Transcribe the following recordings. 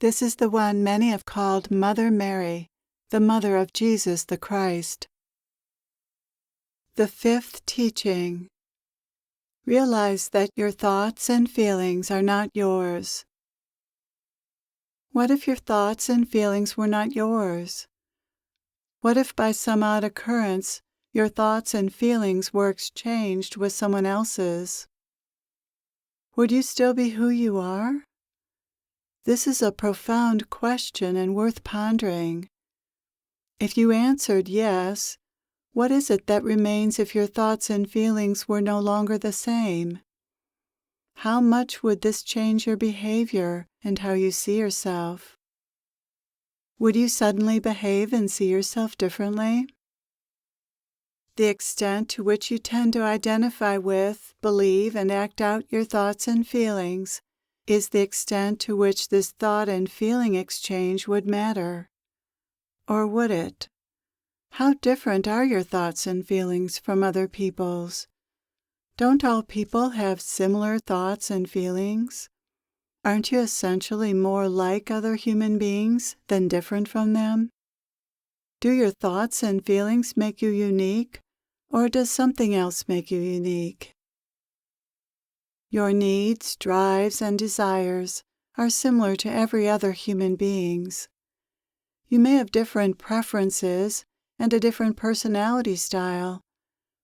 This is the one many have called Mother Mary, the Mother of Jesus the Christ. The fifth teaching. Realize that your thoughts and feelings are not yours. What if your thoughts and feelings were not yours? What if by some odd occurrence your thoughts and feelings were exchanged with someone else's? Would you still be who you are? This is a profound question and worth pondering. If you answered yes, what is it that remains if your thoughts and feelings were no longer the same? How much would this change your behavior and how you see yourself? Would you suddenly behave and see yourself differently? The extent to which you tend to identify with, believe, and act out your thoughts and feelings is the extent to which this thought and feeling exchange would matter. Or would it? How different are your thoughts and feelings from other people's? Don't all people have similar thoughts and feelings? Aren't you essentially more like other human beings than different from them? Do your thoughts and feelings make you unique, or does something else make you unique? Your needs, drives, and desires are similar to every other human being's. You may have different preferences and a different personality style,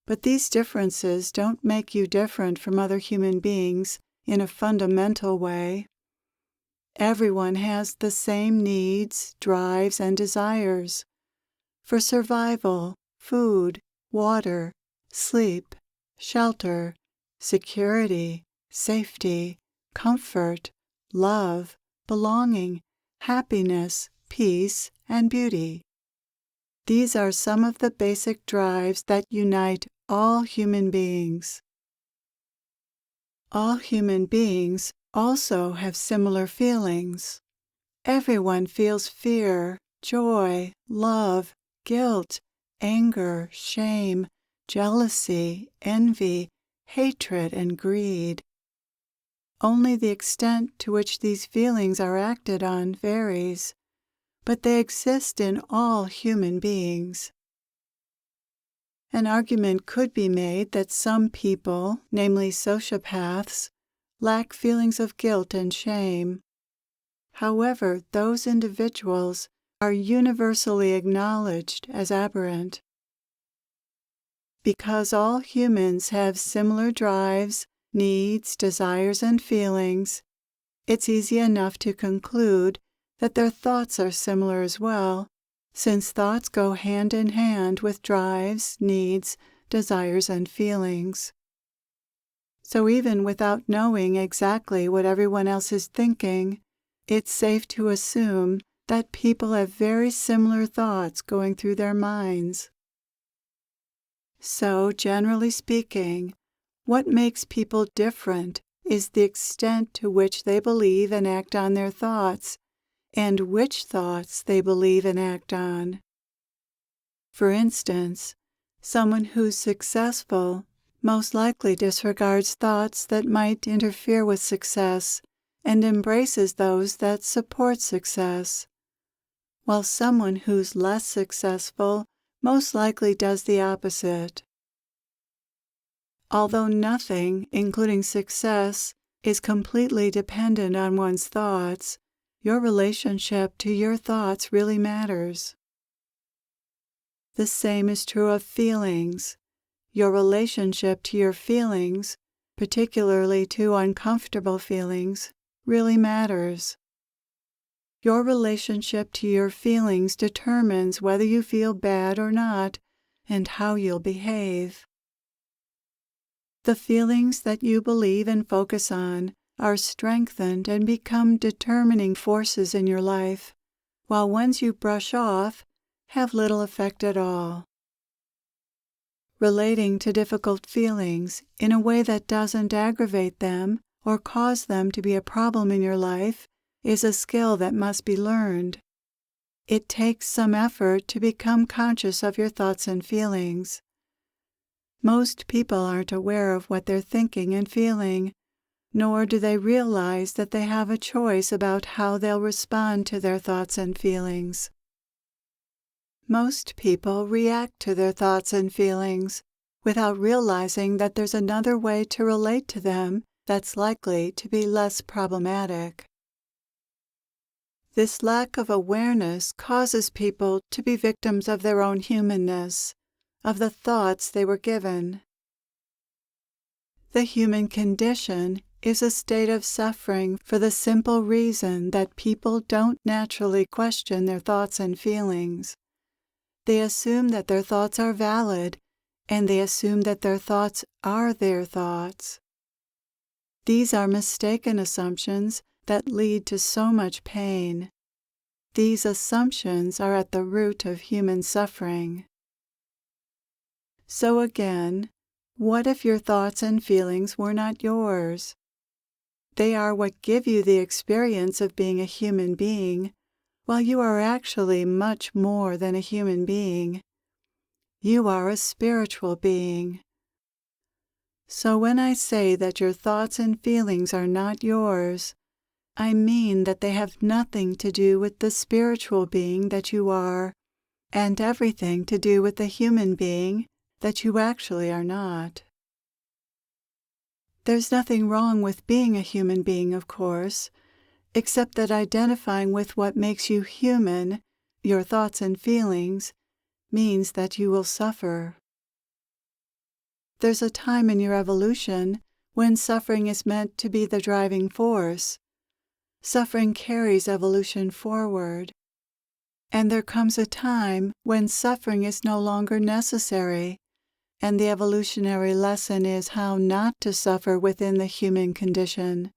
but these differences don't make you different from other human beings in a fundamental way. Everyone has the same needs, drives, and desires for survival, food, water, sleep, shelter, security, safety, comfort, love, belonging, happiness, peace, and beauty. These are some of the basic drives that unite all human beings. All human beings also have similar feelings. Everyone feels fear, joy, love, guilt, anger, shame, jealousy, envy, hatred, and greed. Only the extent to which these feelings are acted on varies, but they exist in all human beings. An argument could be made that some people, namely sociopaths, lack feelings of guilt and shame. However, those individuals are universally acknowledged as aberrant. Because all humans have similar drives, needs, desires, and feelings, it's easy enough to conclude that their thoughts are similar as well, since thoughts go hand in hand with drives, needs, desires, and feelings. So even without knowing exactly what everyone else is thinking, it's safe to assume that people have very similar thoughts going through their minds. So, generally speaking, what makes people different is the extent to which they believe and act on their thoughts, and which thoughts they believe and act on. For instance, someone who's successful most likely disregards thoughts that might interfere with success and embraces those that support success, while someone who's less successful most likely does the opposite. Although nothing, including success, is completely dependent on one's thoughts, your relationship to your thoughts really matters. The same is true of feelings. Your relationship to your feelings, particularly to uncomfortable feelings, really matters. Your relationship to your feelings determines whether you feel bad or not and how you'll behave. The feelings that you believe and focus on are strengthened and become determining forces in your life, while ones you brush off have little effect at all. Relating to difficult feelings in a way that doesn't aggravate them or cause them to be a problem in your life is a skill that must be learned. It takes some effort to become conscious of your thoughts and feelings. Most people aren't aware of what they're thinking and feeling, nor do they realize that they have a choice about how they'll respond to their thoughts and feelings. Most people react to their thoughts and feelings without realizing that there's another way to relate to them that's likely to be less problematic. This lack of awareness causes people to be victims of their own humanness, of the thoughts they were given. The human condition is a state of suffering for the simple reason that people don't naturally question their thoughts and feelings. They assume that their thoughts are valid, and they assume that their thoughts are their thoughts. These are mistaken assumptions that lead to so much pain. These assumptions are at the root of human suffering. So again, what if your thoughts and feelings were not yours? They are what give you the experience of being a human being, while you are actually much more than a human being. You are a spiritual being. So when I say that your thoughts and feelings are not yours, I mean that they have nothing to do with the spiritual being that you are, and everything to do with the human being that you actually are not. There's nothing wrong with being a human being, of course, except that identifying with what makes you human, your thoughts and feelings, means that you will suffer. There's a time in your evolution when suffering is meant to be the driving force. Suffering carries evolution forward. And there comes a time when suffering is no longer necessary, and the evolutionary lesson is how not to suffer within the human condition,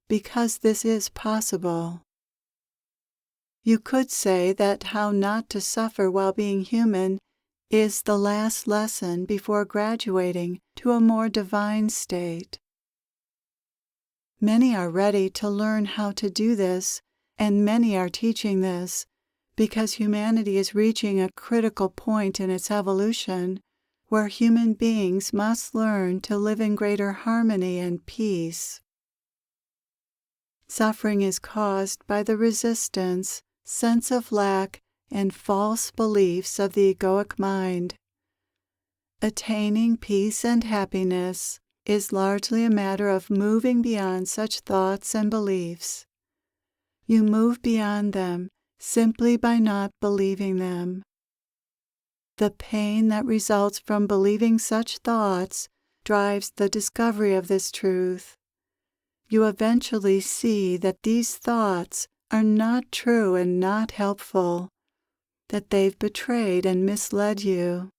because this is possible. You could say that how not to suffer while being human is the last lesson before graduating to a more divine state. Many are ready to learn how to do this, and many are teaching this, because humanity is reaching a critical point in its evolution where human beings must learn to live in greater harmony and peace. Suffering is caused by the resistance, sense of lack, and false beliefs of the egoic mind. Attaining peace and happiness is largely a matter of moving beyond such thoughts and beliefs. You move beyond them simply by not believing them. The pain that results from believing such thoughts drives the discovery of this truth. You eventually see that these thoughts are not true and not helpful, that they've betrayed and misled you.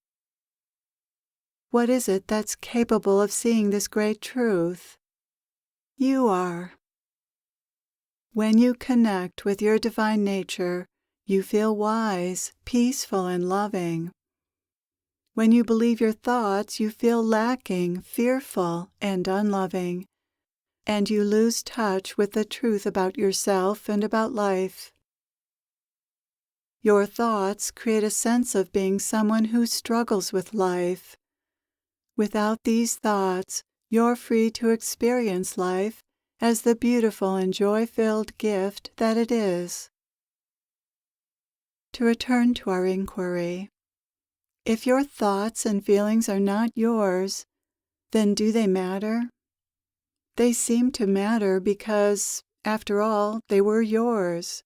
What is it that's capable of seeing this great truth? You are. When you connect with your divine nature, you feel wise, peaceful, and loving. When you believe your thoughts, you feel lacking, fearful, and unloving, and you lose touch with the truth about yourself and about life. Your thoughts create a sense of being someone who struggles with life. Without these thoughts, you're free to experience life as the beautiful and joy-filled gift that it is. To return to our inquiry, if your thoughts and feelings are not yours, then do they matter? They seem to matter because, after all, they were yours.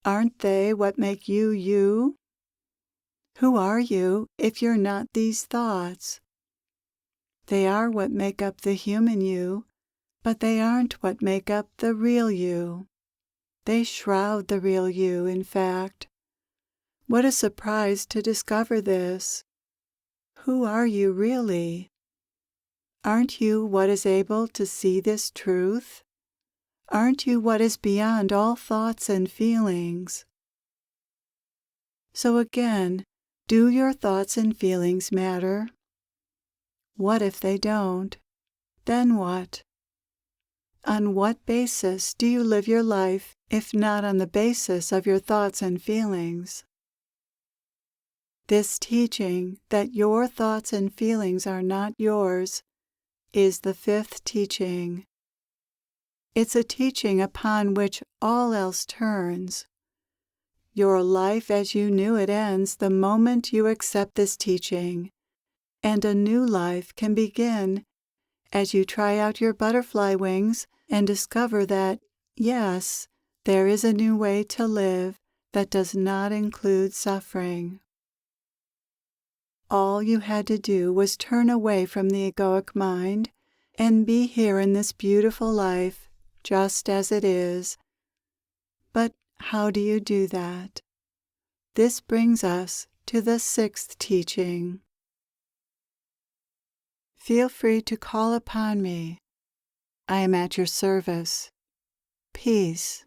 Aren't they what make you you? Who are you if you're not these thoughts? They are what make up the human you, but they aren't what make up the real you. They shroud the real you, in fact. What a surprise to discover this. Who are you really? Aren't you what is able to see this truth? Aren't you what is beyond all thoughts and feelings? So again, do your thoughts and feelings matter? What if they don't? Then what? On what basis do you live your life if not on the basis of your thoughts and feelings? This teaching that your thoughts and feelings are not yours is the fifth teaching. It's a teaching upon which all else turns. Your life as you knew it ends the moment you accept this teaching, and a new life can begin as you try out your butterfly wings and discover that, yes, there is a new way to live that does not include suffering. All you had to do was turn away from the egoic mind and be here in this beautiful life just as it is. But how do you do that? This brings us to the sixth teaching. Feel free to call upon me. I am at your service. Peace.